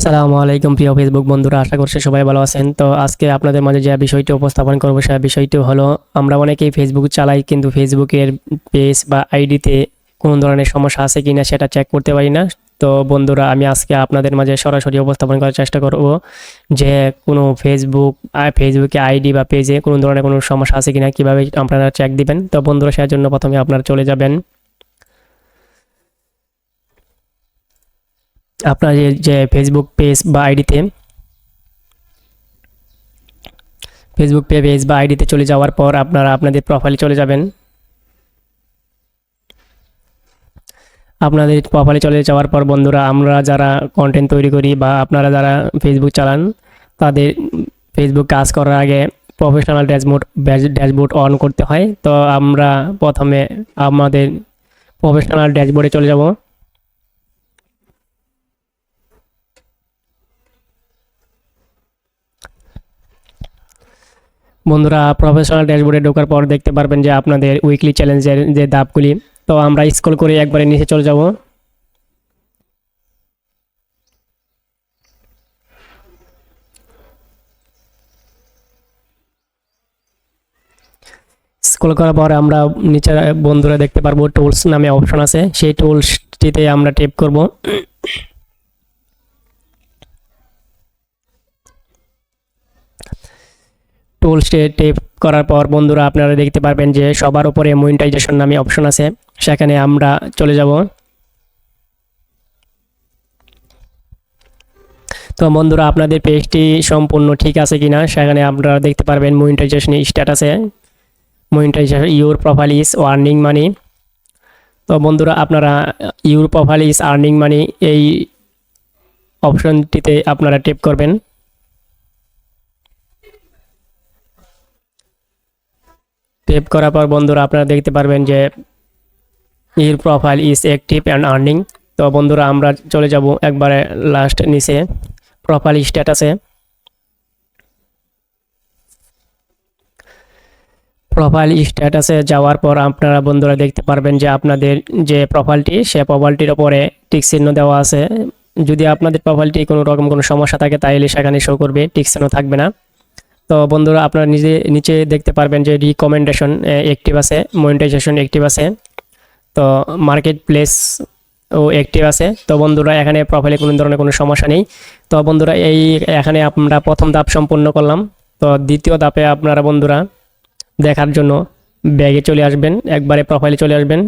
সালামু আলাইকুম প্রিয় ফেসবুক বন্ধুরা, আশা করছি সবাই ভালো আছেন। তো আজকে আপনাদের মাঝে যে বিষয়টি উপস্থাপন করব সেই বিষয়টি হলো, আমরা অনেকেই ফেসবুক চালাই কিন্তু ফেসবুকের পেজ বা আইডিতে কোনো ধরনের সমস্যা আছে কিনা সেটা চেক করতে পারি না। তো বন্ধুরা, আমি আজকে আপনাদের মাঝে সরাসরি উপস্থাপন করার চেষ্টা করব যে কোনো ফেসবুকে আইডি বা পেজে কোনো ধরনের কোনো সমস্যা আছে কিনা, কীভাবে আপনারা চেক দিবেন। তো বন্ধুরা, সেটার জন্য প্রথমে আপনারা চলে যাবেন আপনার যে ফেসবুক পেজ বা আইডিতে চলে যাওয়ার পর আপনারা আপনাদের প্রোফাইলে চলে যাবেন। আপনাদের প্রোফাইলে চলে যাওয়ার পর বন্ধুরা, আমরা যারা কন্টেন্ট তৈরি করি বা আপনারা যারা ফেসবুক চালান, তাদের ফেসবুক কাজ করার আগে প্রফেশনাল ড্যাশবোর্ড অন করতে হয়। তো আমরা প্রথমে আমাদের প্রফেশনাল ড্যাশবোর্ডে চলে যাব। বন্ধুরা, প্রফেশনাল ড্যাশবোর্ডে ঢোকার পর দেখতে পারবেন যে আপনাদের উইকলি চ্যালেঞ্জের যে ধাপগুলি। তো আমরা স্ক্রল করে একবারে নিচে চলে যাব। স্ক্রল করার পর আমরা নিচে বন্ধুরা দেখতে পারবো টুলস নামে অপশন আছে, সেই টুলসটিতে আমরা টেপ করব। টুলসে টেপ করার পর বন্ধুরা, আপনারা দেখতে পারবেন যে সবার উপরে মনিটাইজেশন নামে অপশন আছে, সেখানে আমরা চলে যাব। তো বন্ধুরা, আপনাদের পেজটি সম্পূর্ণ ঠিক আছে কিনা সেখানে আপনারা দেখতে পারবেন মনিটাইজেশন স্ট্যাটাসে monetization your profile is earning money. তো বন্ধুরা, আপনারা your profile is earning money এই অপশনটিতে আপনারা টেপ করবেন। টেপ করার পর বন্ধুরা, আপনারা দেখতে পারবেন যে your profile is active and earning. তো বন্ধুরা, আমরা চলে যাব একবারে লাস্ট নিচে প্রোফাইল স্ট্যাটাসে। প্রোফাইল স্ট্যাটাসে যাওয়ার পর আপনারা বন্ধুরা দেখতে পারবেন যে আপনাদের যে প্রোফাইলটি, সে প্রোফাইলটির ওপরে টিক চিহ্ন দেওয়া আছে। যদি আপনাদের প্রোফাইলটি কোনো রকম কোনো সমস্যা থাকে তাহলে সেখানে শো করবে, টিক চিহ্ন থাকবে না। তো বন্ধুরা, আপনারা নিচে দেখতে পারবেন যে রিকমেন্ডেশন অ্যাক্টিভ আছে, মনিটাইজেশন অ্যাক্টিভ আছে, তো মার্কেট প্লেস ও অ্যাক্টিভ আছে। তো বন্ধুরা, এখানে প্রোফাইলে কোনো ধরনের কোনো সমস্যা নেই। তো বন্ধুরা, এখানে আমরা প্রথম ধাপ সম্পূর্ণ করলাম। তো দ্বিতীয় ধাপে আপনারা বন্ধুরা দেখার জন্য ব্যাগে চলে আসবেন, একবারে প্রোফাইলে চলে আসবেন।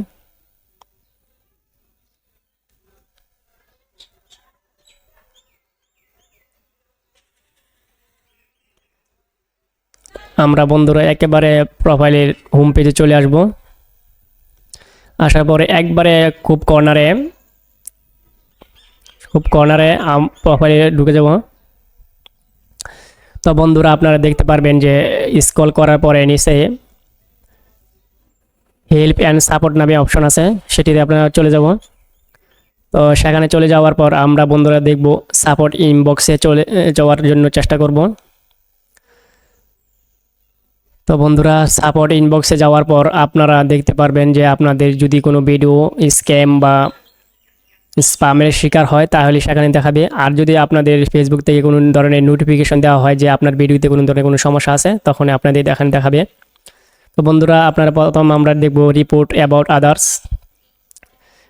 আমরা বন্ধুরা একেবারে প্রোফাইলের হোম পেজে চলে আসব। আসার পরে একবারে খুব কর্নারে প্রোফাইলে ঢুকে যাব। তো বন্ধুরা, আপনারা দেখতে পারবেন যে স্ক্রল করার পরে নিচে হেল্প অ্যান্ড সাপোর্ট নামে অপশন আছে, সেটিতে আপনারা চলে যাব। তো সেখানে চলে যাওয়ার পর আমরা বন্ধুরা দেখব সাপোর্ট ইনবক্সে চলে যাওয়ার জন্য চেষ্টা করব। তো বন্ধুরা, সাপোর্ট ইনবক্সে যাওয়ার পর আপনারা দেখতে পারবেন যে আপনাদের যদি কোনো ভিডিও স্ক্যাম বা স্প্যামের শিকার হয় তাহলে সেখানে দেখাবে। আর যদি আপনাদের ফেসবুক থেকে কোনো ধরনের নোটিফিকেশন দেওয়া হয় যে আপনার ভিডিওতে কোনো ধরনের কোনো সমস্যা আছে, তখন আপনাদের এখানে দেখাবে। তো বন্ধুরা, আপনারা প্রথম আমরা দেখব রিপোর্ট অ্যাবাউট আদার্স,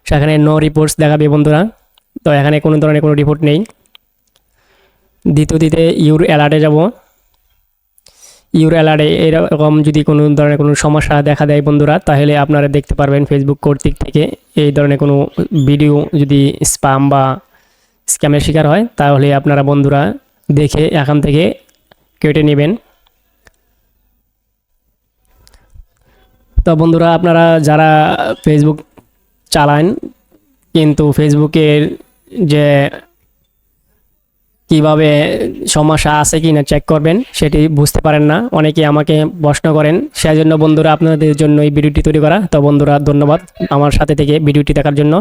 সেখানে নো রিপোর্টস দেখাবে বন্ধুরা। তো এখানে কোনো ধরনের কোনো রিপোর্ট নেই। দ্বিতীয়টিতে ইউর অ্যালার্টে যাব। ইউর অ্যালার্টে এরকম যদি কোনো ধরনের কোনো সমস্যা দেখা দেয় বন্ধুরা, তাহলে আপনারা দেখতে পারবেন ফেসবুক কর্তৃক থেকে এই ধরনের কোনো ভিডিও যদি স্প্যাম বা স্ক্যামের শিকার হয় তাহলে আপনারা বন্ধুরা দেখে এখান থেকে কেটে নেবেন। তো বন্ধুরা, আপনারা যারা ফেসবুক চালান কিন্তু ফেসবুকের যে কিভাবে সমস্যা আছে কি না চেক করবেন সেটি বুঝতে পারেন না, অনেকে আমাকে প্রশ্ন করেন, সেই জন্য বন্ধুরা আপনাদের জন্য এই ভিডিওটি তৈরি করা। তো বন্ধুরা, ধন্যবাদ আমার সাথে থেকে ভিডিওটি দেখার জন্য।